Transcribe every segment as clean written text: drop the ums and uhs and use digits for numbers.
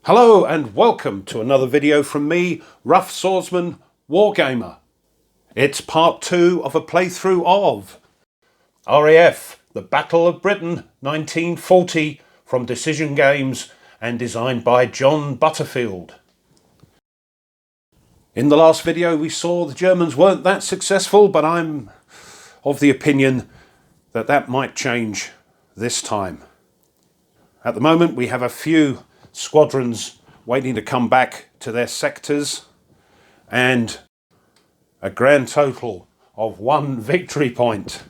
Hello and welcome to another video from me, RAF Swordsman, Wargamer. It's part 2 of a playthrough of RAF, the Battle of Britain 1940 from Decision Games and designed by John Butterfield. In the last video we saw the Germans weren't that successful, but I'm of the opinion that that might change this time. At the moment we have a few squadrons waiting to come back to their sectors and a grand total of 1 victory point.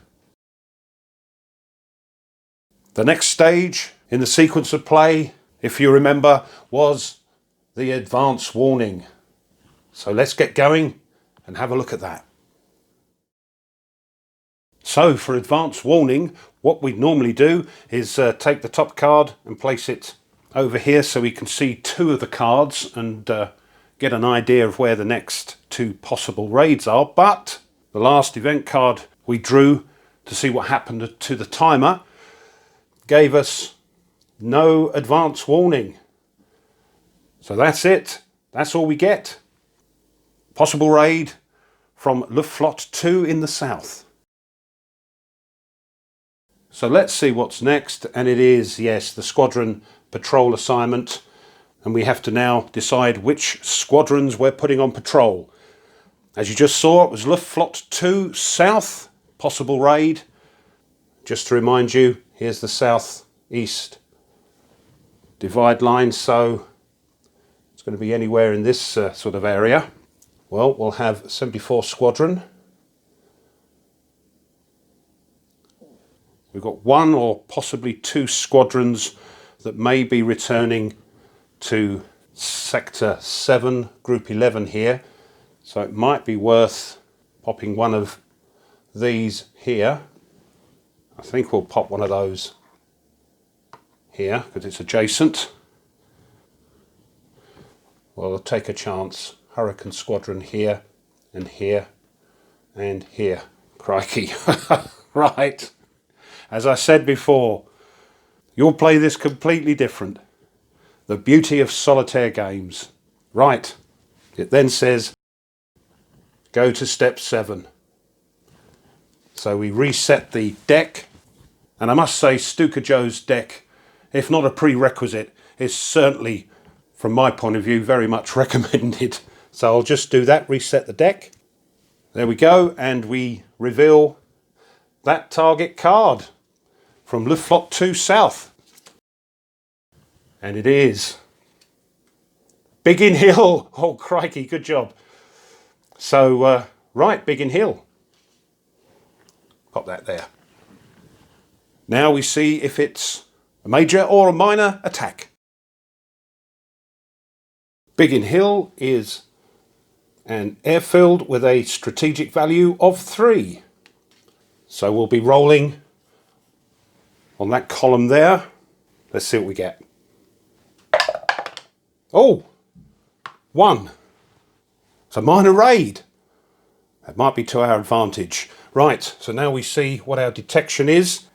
The next stage in the sequence of play, if you remember, was the advance warning. So let's get going and have a look at that. So for advance warning, what we normally do is take the top card and place it over here so we can see 2 of the cards and get an idea of where the next 2 possible raids are. But the last event card we drew to see what happened to the timer gave us no advance warning. So that's it. That's all we get. Possible raid from Luftflotte 2 in the south. So let's see what's next, and it is, yes, the squadron patrol assignment, and we have to now decide which squadrons we're putting on patrol. As you just saw, it was Luftflotte 2 south, possible raid. Just to remind you, here's the south-east divide line, so it's going to be anywhere in this sort of area. Well, we'll have 74 Squadron. We've got 1 or possibly 2 squadrons that may be returning to Sector 7, Group 11 here. So it might be worth popping one of these here. I think we'll pop one of those here because it's adjacent. Well, I'll take a chance. Hurricane Squadron here and here and here. Crikey. Right. As I said before, you'll play this completely different. The beauty of solitaire games. Right. It then says, go to step 7. So we reset the deck. And I must say, Stuka Joe's deck, if not a prerequisite, is certainly, from my point of view, very much recommended. So I'll just do that, reset the deck. There we go, and we reveal that target card from Luftflotte 2 South. And it is Biggin Hill. Oh, crikey, good job. So, right, Biggin Hill. Pop that there. Now we see if it's a major or a minor attack. Biggin Hill is an airfield with a strategic value of 3. So we'll be rolling on that column there. Let's see what we get. Oh, 1. It's a minor raid. That might be to our advantage. Right, so now we see what our detection is.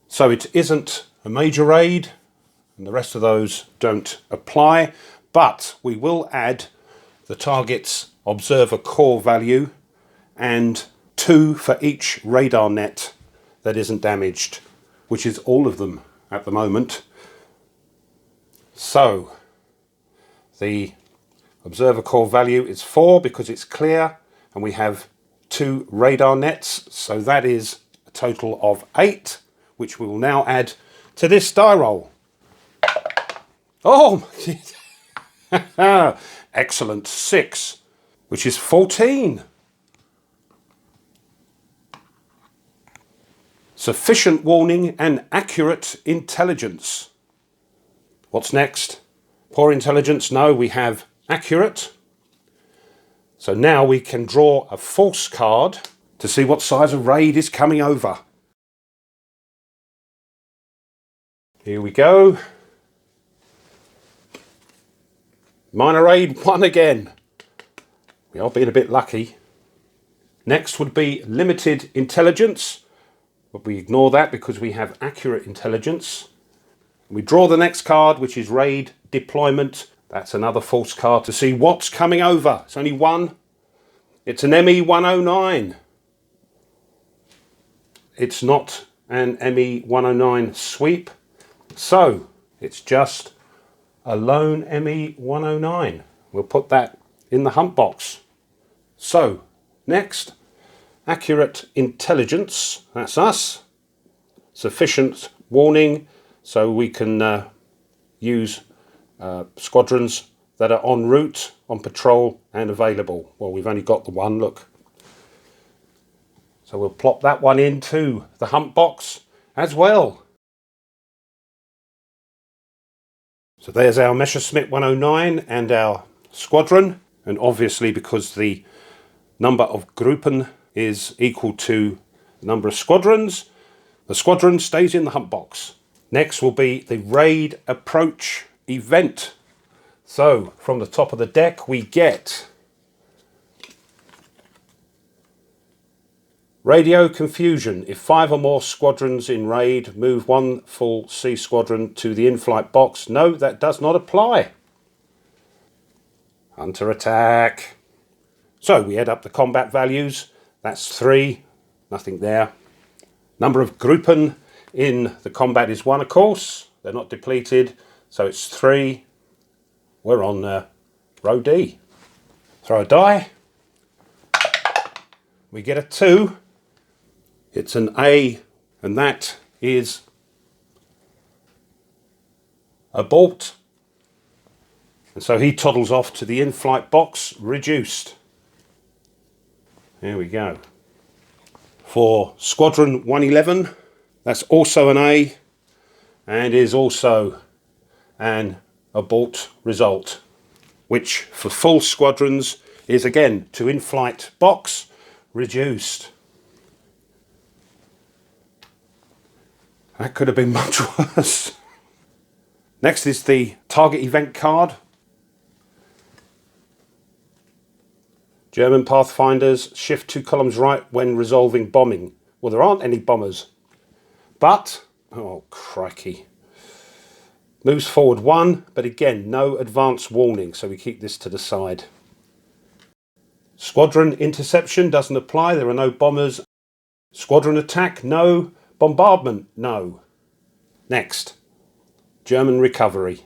So it isn't a major raid, and the rest of those don't apply, but we will add the target's observer core value and 2 for each radar net that isn't damaged, which is all of them at the moment. So the observer core value is 4 because it's clear, and we have 2 radar nets, so that is a total of 8, which we will now add to this die roll. Oh, excellent, 6, which is 14. Sufficient warning and accurate intelligence. What's next? Poor intelligence? No, we have accurate. So now we can draw a false card to see what size of raid is coming over. Here we go. Minor raid 1 again. We are being a bit lucky. Next would be limited intelligence, but we ignore that because we have accurate intelligence. We draw the next card, which is raid deployment That's another false card to see what's coming over. It's only one. It's an ME 109. It's not an ME 109 sweep. So it's just a lone ME 109. We'll put that in the hunt box. So next, accurate intelligence. That's us. Sufficient warning so we can use squadrons that are en route, on patrol and available. Well, we've only got the one, look. So we'll plop that one into the hunt box as well. So there's our Messerschmitt 109 and our squadron. And obviously, because the number of Gruppen is equal to the number of squadrons, the squadron stays in the hunt box. Next will be the raid approach event. So from the top of the deck we get radio confusion. If 5 or more squadrons in raid, move 1 full C squadron to the in-flight box. No, that does not apply. Hunter attack. So we add up the combat values. That's 3, nothing there. Number of Gruppen in the combat is 1, of course. They're not depleted, so it's 3. We're on row D. Throw a die. We get a 2. It's an A, and that is a bolt. And so he toddles off to the in-flight box, reduced. There we go. For Squadron 111, that's also an A, and is also an abort result, which for full squadrons is again to in-flight box, reduced. That could have been much worse. Next is the target event card. German Pathfinders, shift 2 columns right when resolving bombing. Well, there aren't any bombers, but, oh crikey. Moves forward 1, but again, no advance warning, so we keep this to the side. Squadron interception doesn't apply, there are no bombers. Squadron attack, no. Bombardment, no. Next, German recovery.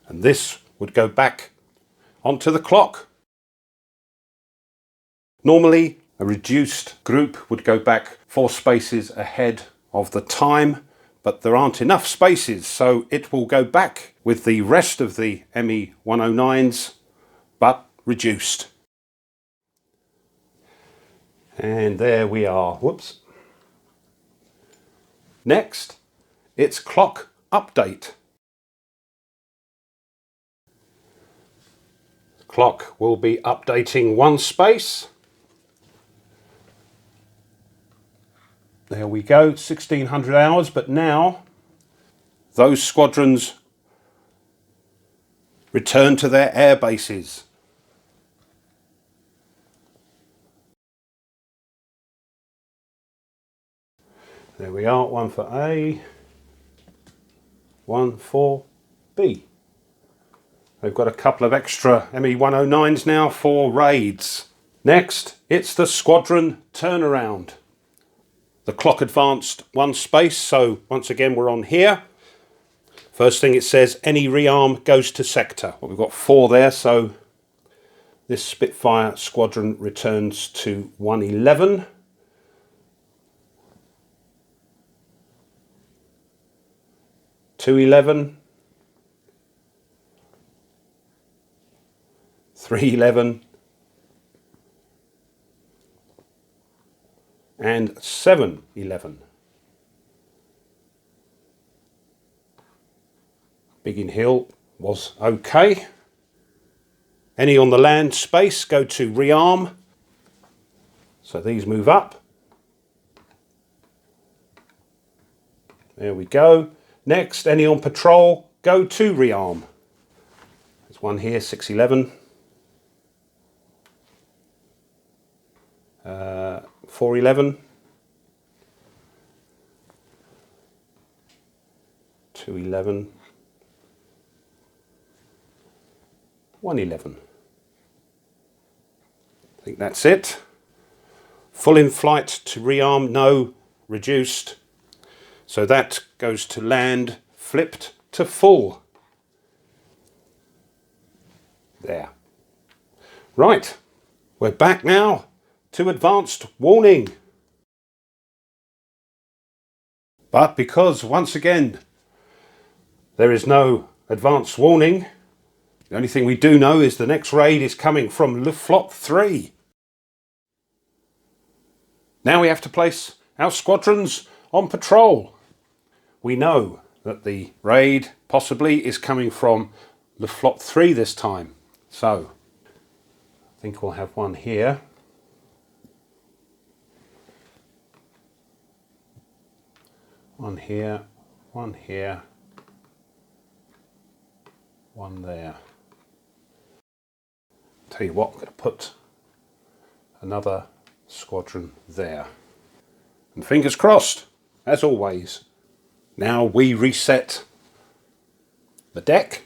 And this would go back onto the clock. Normally, a reduced group would go back 4 spaces ahead of the time, but there aren't enough spaces, so it will go back with the rest of the ME 109s, but reduced. And there we are. Whoops. Next, it's clock update. The clock will be updating 1 space. There we go, 1600 hours, but now those squadrons return to their air bases. There we are, 1 for A, 1 for B. They've got a couple of extra ME 109s now for raids. Next, it's the squadron turnaround. The clock advanced 1 space, so once again we're on here. First thing it says, any rearm goes to sector. Well, we've got 4 there, so this Spitfire squadron returns to 111. .211, 311, and 711. Biggin Hill was okay. Any on the land space go to rearm. So these move up. There we go. Next, any on patrol, go to rearm. There's one here, 611. 411. 211. 111. I think that's it. Full in flight to rearm, no, reduced. So that goes to land, flipped to full. There. Right, we're back now to advanced warning. But because, once again, there is no advanced warning, the only thing we do know is the next raid is coming from Luftflotte 3. Now we have to place our squadrons on patrol. We know that the raid possibly is coming from Luftflotte 3 this time. So, I think we'll have one here. One here, one here, one there. Tell you what, I'm going to put another squadron there. And fingers crossed, as always. Now we reset the deck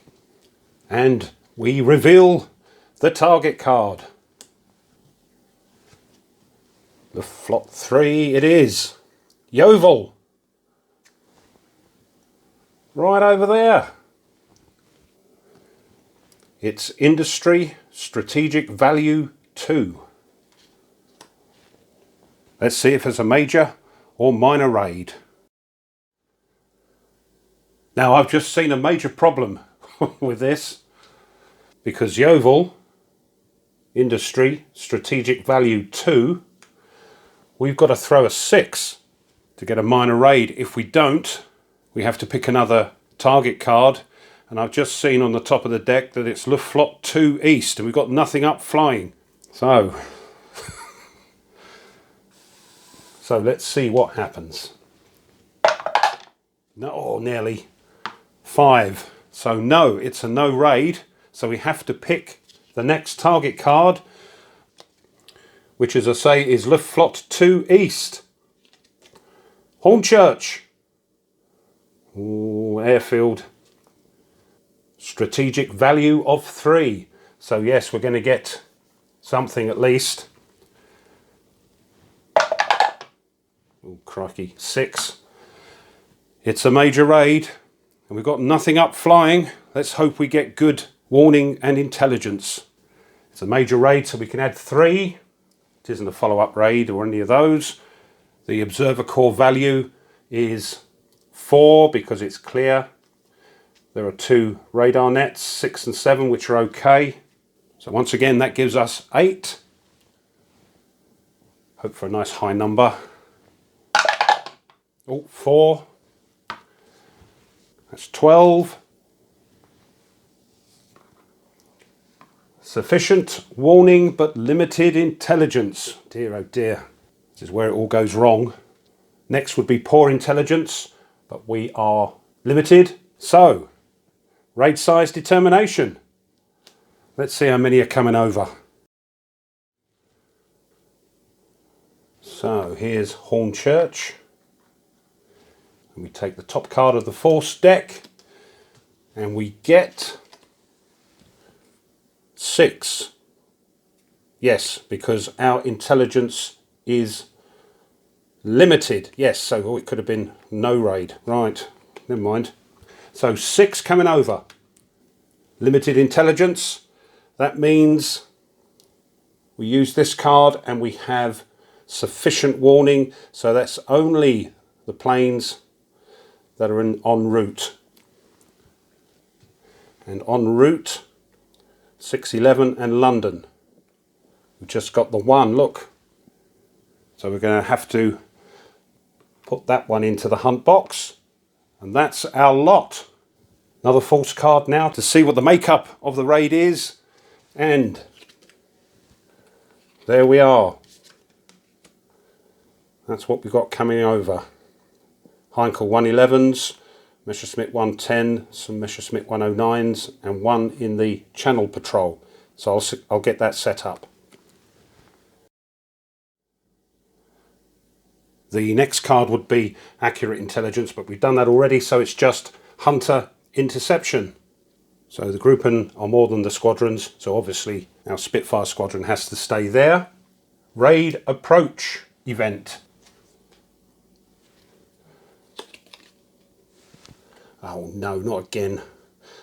and we reveal the target card. The Luftflotte 3 it is. Yeovil. Right over there. It's Industry Strategic Value 2. Let's see if it's a major or minor raid. Now I've just seen a major problem with this, because Yeovil Industry Strategic Value 2, we've got to throw a 6 to get a minor raid. If we don't, we have to pick another target card, and I've just seen on the top of the deck that it's Luftflotte 2 East and we've got nothing up flying. So let's see what happens. No, oh, nearly 5. So no, it's a no raid. So we have to pick the next target card, which, as I say, is Luftflotte 2 East. Hornchurch Airfield. Strategic value of 3. So yes, we're going to get something at least. Oh, crikey, 6. It's a major raid and we've got nothing up flying. Let's hope we get good warning and intelligence. It's a major raid, so we can add 3. It isn't a follow-up raid or any of those. The observer core value is 4 because it's clear. There are 2 radar nets, 6 and 7, which are okay. So once again, that gives us 8. Hope for a nice high number. Oh, 4. That's 12. Sufficient warning but limited intelligence. Dear oh dear, this is where it all goes wrong. Next would be poor intelligence, but we are limited. So, raid size determination. Let's see how many are coming over. So here's Hornchurch. And we take the top card of the force deck and we get 6. Yes, because our intelligence is limited. Yes, so it could have been no raid. Right, never mind. So 6 coming over. Limited intelligence. That means we use this card and we have sufficient warning. So that's only the planes that are en route. And en route, 611 and London. We've just got the 1, look. So we're going to have to put that one into the hunt box. And that's our lot. Another false card now to see what the makeup of the raid is. And there we are. That's what we've got coming over. Heinkel 111s, Messerschmitt 110, some Messerschmitt 109s, and 1 in the channel patrol. So I'll get that set up. The next card would be accurate intelligence, but we've done that already, so it's just hunter interception. So the grouping are more than the squadrons, so obviously our Spitfire squadron has to stay there. Raid approach event. Oh no, not again.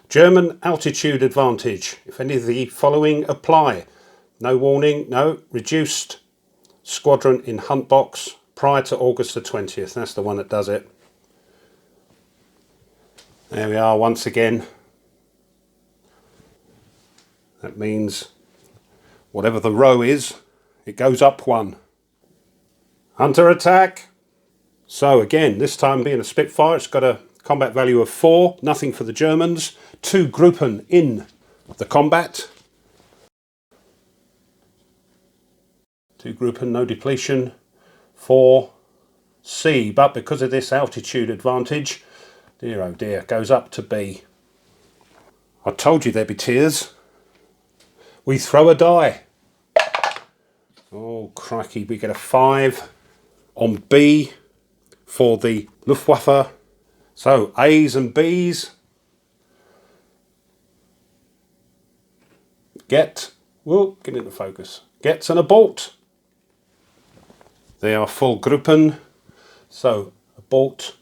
German altitude advantage. If any of the following apply. No warning, no. Reduced squadron in hunt box prior to August the 20th. That's the one that does it. There we are once again. That means whatever the row is, it goes up one. Hunter attack. So again, this time being a Spitfire, it's got a combat value of 4. Nothing for the Germans. 2 Gruppen in the combat. 2 Gruppen, no depletion. 4 C, but because of this altitude advantage, dear oh dear, goes up to B. I told you there'd be tears. We throw a die. Oh crikey, we get a 5 on B for the Luftwaffe. So A's and B's get, whoa, get into focus, gets an abort. They are full Gruppen, so abort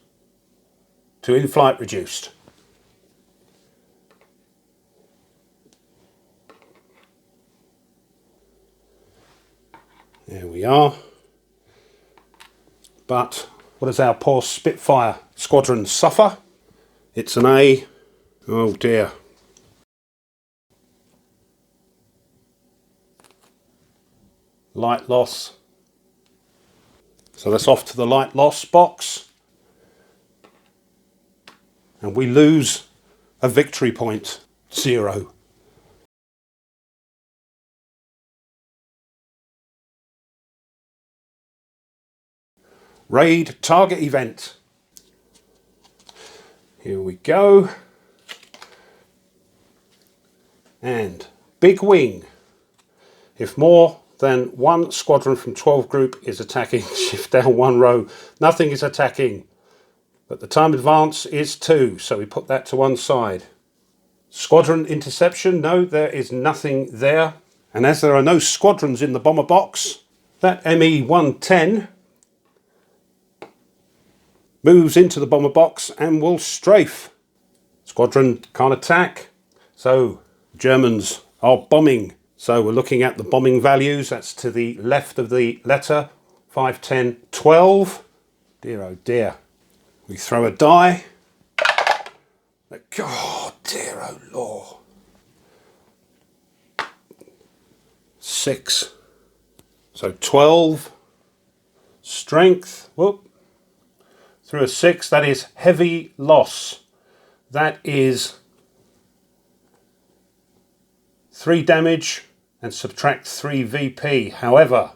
to in-flight reduced. There we are. But what does our poor Spitfire squadron suffer? It's an A. Oh dear. Light loss. So that's off to the light loss box. And we lose a victory point. 0. Raid target event. Here we go. And big wing. If more than 1 squadron from 12 group is attacking, shift down 1 row. Nothing is attacking. But the time advance is 2, so we put that to one side. Squadron interception, no, there is nothing there. And as there are no squadrons in the bomber box, that ME-110 moves into the bomber box and will strafe. Squadron can't attack, so Germans are bombing. So we're looking at the bombing values. That's to the left of the letter. 5, 10, 12. Dear oh dear. We throw a die. Oh dear oh lord. 6. So 12. Strength. Whoop. Through a 6. That is heavy loss. That is 3 damage and subtract 3 VP. However,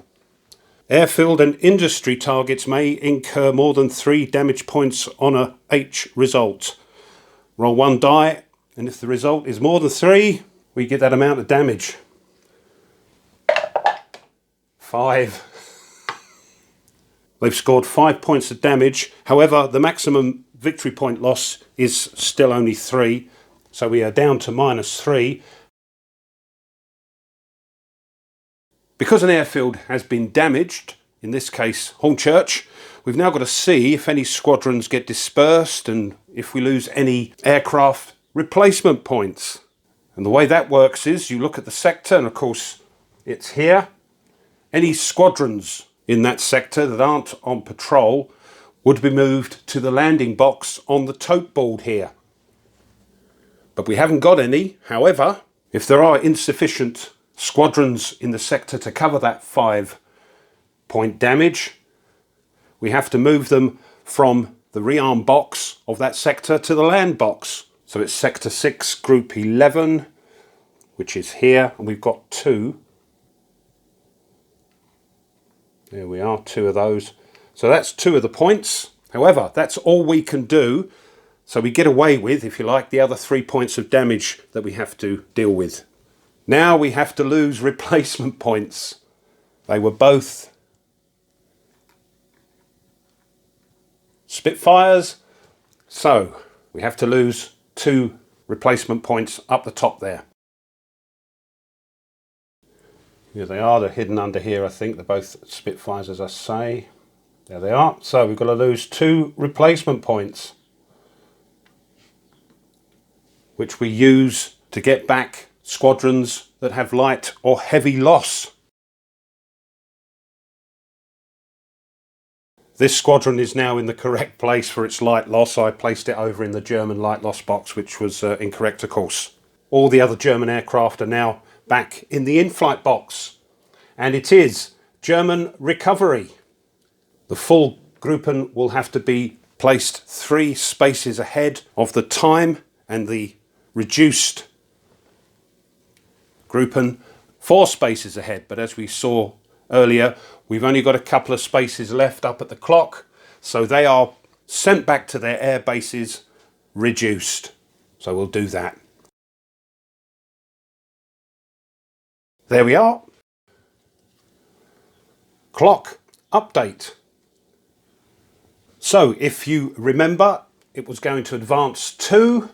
airfield and industry targets may incur more than 3 damage points on a H result. Roll 1 die, and if the result is more than 3, we get that amount of damage. 5. They've scored 5 points of damage. However, the maximum victory point loss is still only 3. So we are down to -3. Because an airfield has been damaged, in this case Hornchurch, we've now got to see if any squadrons get dispersed and if we lose any aircraft replacement points. And the way that works is you look at the sector, and of course it's here. Any squadrons in that sector that aren't on patrol would be moved to the landing box on the tote board here. But we haven't got any. However, if there are insufficient squadrons in the sector to cover that 5 point damage, we have to move them from the rearm box of that sector to the land box. So it's sector 6, group 11, which is here, and we've got 2. There we are, 2 of those. So that's 2 of the points. However, that's all we can do. So we get away with, if you like, the other 3 points of damage that we have to deal with. Now we have to lose replacement points. They were both Spitfires. So we have to lose 2 replacement points up the top there. Here they are, they're hidden under here I think, they're both Spitfires as I say. There they are, so we've got to lose 2 replacement points, which we use to get back squadrons that have light or heavy loss. This squadron is now in the correct place for its light loss. I placed it over in the German light loss box, which was incorrect of course. All the other German aircraft are now back in the in-flight box. And it is German recovery. The full Gruppen will have to be placed 3 spaces ahead of the time, and the reduced Gruppen 4 spaces ahead. But as we saw earlier, we've only got a couple of spaces left up at the clock, so they are sent back to their air bases reduced. So we'll do that. There we are. Clock update. So if you remember, it was going to advance 2,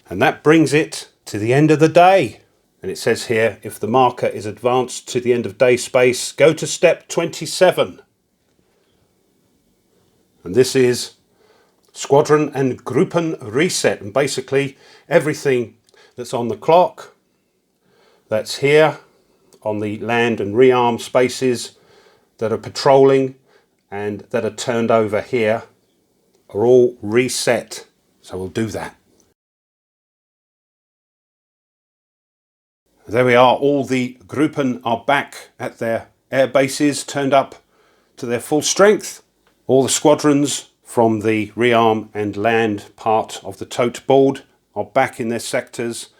and that brings it to the end of the day. And it says here, if the marker is advanced to the end of day space, go to step 27. And this is squadron and Gruppen reset. And basically everything that's on the clock, that's here on the land and rearm spaces that are patrolling and that are turned over here, are all reset. So we'll do that. There we are, all the Gruppen are back at their air bases, turned up to their full strength. All the squadrons from the rearm and land part of the tote board are back in their sectors.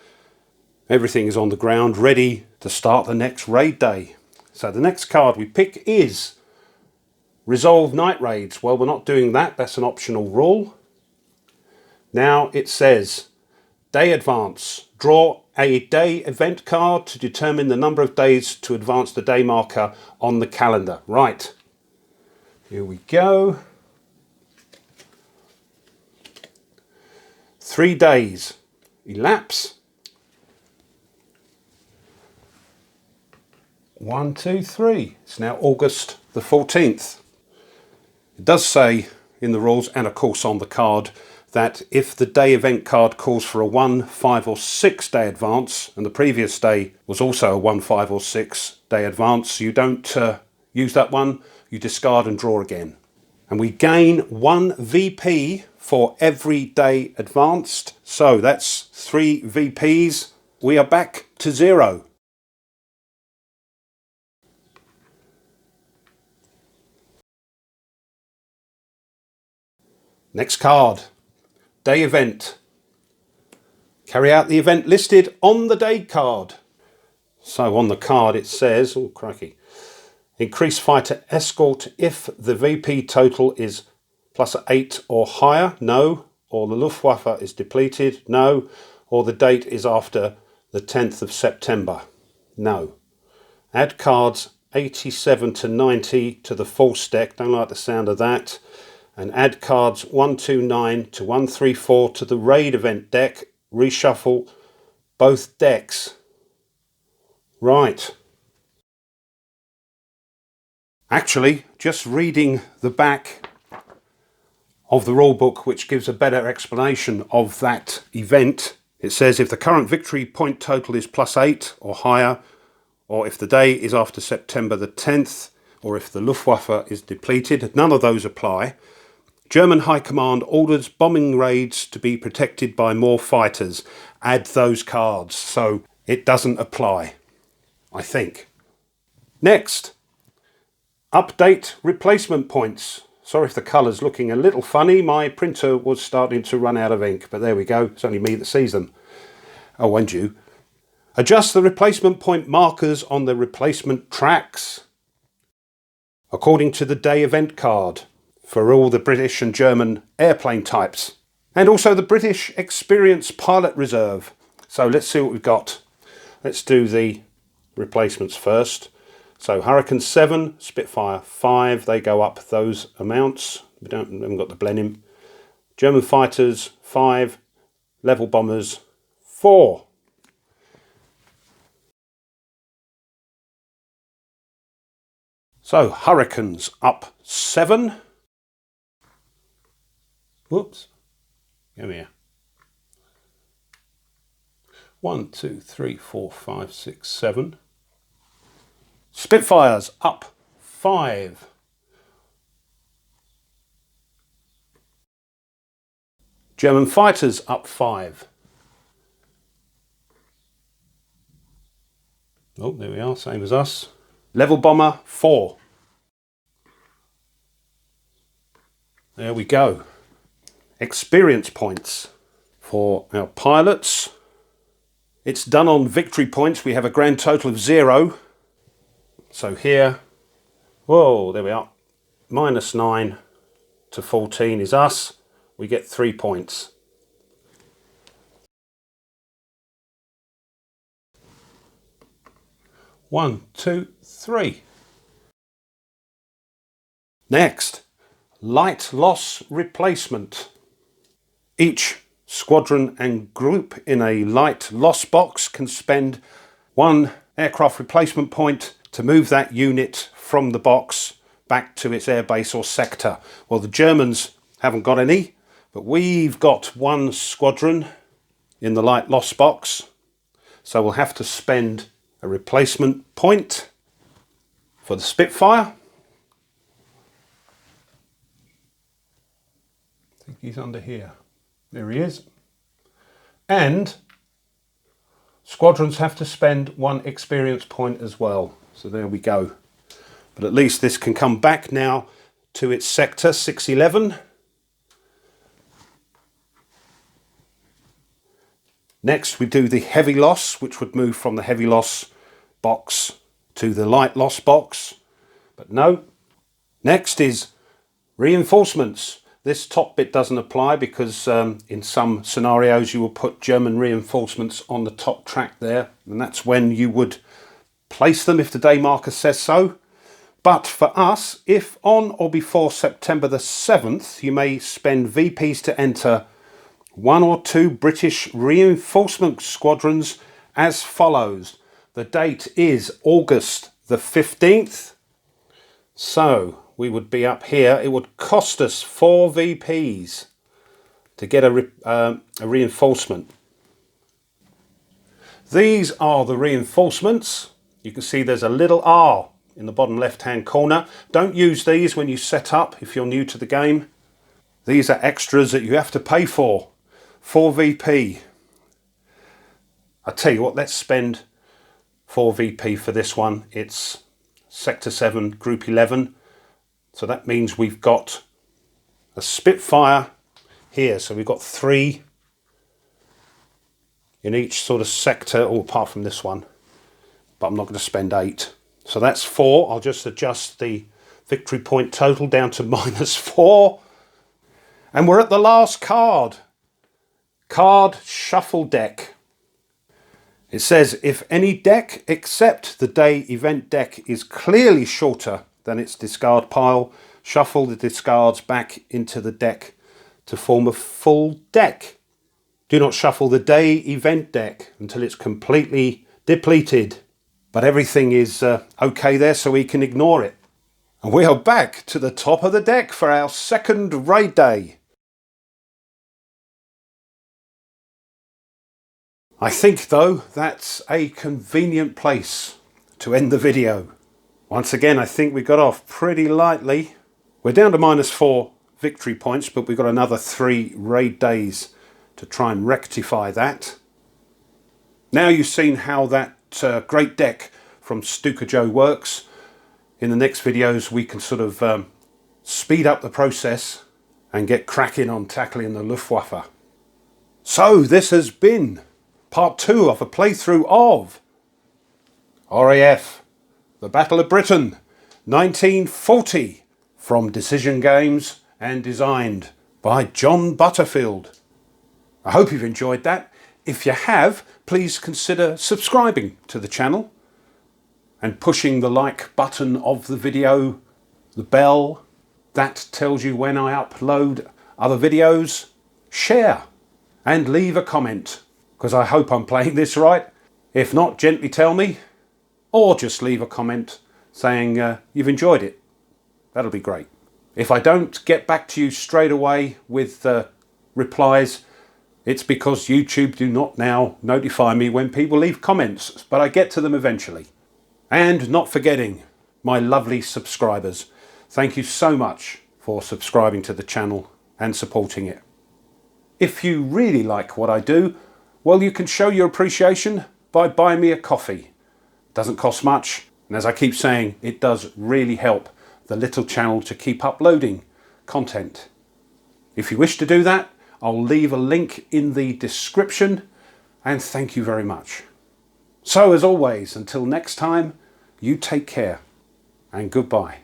Everything is on the ground, ready to start the next raid day. So the next card we pick is Resolve Night Raids. Well, we're not doing that, that's an optional rule. Now it says Day Advance. Draw a day event card to determine the number of days to advance the day marker on the calendar. Right, here we go. 3 days elapse. 1, 2, 3. It's now August the 14th. It does say in the rules, and of course on the card, that if the day event card calls for a 1, 5 or 6 day advance, and the previous day was also a 1, 5 or 6 day advance, you don't use that one, you discard and draw again. And we gain 1 VP for every day advanced, so that's 3 VPs. We are back to 0. Next card, day event. Carry out the event listed on the day card. So on the card it says, oh crikey, increase fighter escort if the VP total is +8 or higher, no, or the Luftwaffe is depleted, no, or the date is after the 10th of September, no. Add cards 87 to 90 to the false deck, don't like the sound of that. And add cards 129 to 134 to the raid event deck. Reshuffle both decks. Right. Actually, just reading the back of the rulebook, which gives a better explanation of that event, it says if the current victory point total is +8 or higher, or if the day is after September the 10th, or if the Luftwaffe is depleted, none of those apply. German High Command orders bombing raids to be protected by more fighters. Add those cards. So it doesn't apply, I think. Next, update replacement points. Sorry if the colour's looking a little funny. My printer was starting to run out of ink, but there we go. It's only me that sees them. Oh, and you. Adjust the replacement point markers on the replacement tracks according to the day event card for all the British and German airplane types, and also the British Experienced Pilot Reserve. So let's see what we've got. Let's do the replacements first. So Hurricane 7, Spitfire 5, they go up those amounts. We haven't got the Blenheim. German fighters 5, level bombers 4. So Hurricanes up 7. Whoops. Come here. 1, 2, 3, 4, 5, 6, 7. Spitfires up 5. German fighters up 5. Oh, there we are, same as us. Level bomber 4. There we go. Experience points for our pilots. It's done on victory points. We have a grand total of 0. So here, whoa, there we are. -9 to 14 is us. We get 3 points. One, 2, 3. Next, light loss replacement. Each squadron and group in a light loss box can spend 1 aircraft replacement point to move that unit from the box back to its airbase or sector. Well, the Germans haven't got any, but we've got 1 squadron in the light loss box, so we'll have to spend a replacement point for the Spitfire. I think he's under here. There he is. And squadrons have to spend 1 experience point as well. So there we go. But at least this can come back now to its sector 611. Next we do the heavy loss, which would move from the heavy loss box to the light loss box. But no. Next is reinforcements. This top bit doesn't apply because in some scenarios you will put German reinforcements on the top track there, and that's when you would place them if the day marker says so. But for us, if on or before September the 7th, you may spend VPs to enter 1 or 2 British reinforcement squadrons as follows. The date is August the 15th. So we would be up here. It would cost us 4 VPs to get a reinforcement. These are the reinforcements. You can see there's a little R in the bottom left hand corner. Don't use these when you set up if you're new to the game. These are extras that you have to pay for. 4 VP. I tell you what, let's spend 4 VP for this one. It's Sector 7, Group 11. So that means we've got a Spitfire here. So we've got 3 in each sort of sector, all apart from this one. But I'm not going to spend 8. So that's 4. I'll just adjust the victory point total down to -4. And we're at the last card. Card shuffle deck. It says if any deck except the day event deck is clearly shorter than its discard pile, shuffle the discards back into the deck to form a full deck. Do not shuffle the day event deck until it's completely depleted. But everything is okay there, so we can ignore it. And we are back to the top of the deck for our second raid day. I think though that's a convenient place to end the video. Once again, I think we got off pretty lightly. We're down to -4 victory points, but we've got another 3 raid days to try and rectify that. Now you've seen how that great deck from Stuka Joe works. In the next videos we can sort of speed up the process and get cracking on tackling the Luftwaffe. So this has been part 2 of a playthrough of RAF, the Battle of Britain, 1940, from Decision Games and designed by John Butterfield. I hope you've enjoyed that. If you have, please consider subscribing to the channel and pushing the like button of the video, the bell, that tells you when I upload other videos. Share and leave a comment. because I hope I'm playing this right. If not, gently tell me, or just leave a comment saying you've enjoyed it. That'll be great. If I don't get back to you straight away with replies, it's because YouTube do not now notify me when people leave comments, but I get to them eventually. And not forgetting my lovely subscribers. Thank you so much for subscribing to the channel and supporting it. If you really like what I do, well, you can show your appreciation by buying me a coffee. It doesn't cost much, and as I keep saying, it does really help the little channel to keep uploading content. If you wish to do that, I'll leave a link in the description, and thank you very much. So as always, until next time, you take care and goodbye.